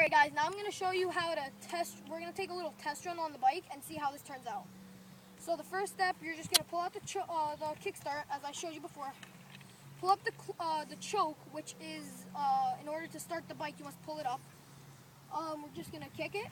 Alright guys, now I'm going to show you how to test. We're going to take a little test run on the bike and see how this turns out. So the first step, you're just going to pull out the kickstart, as I showed you before. Pull up the choke, which is, in order to start the bike, you must pull it up. We're just going to kick it.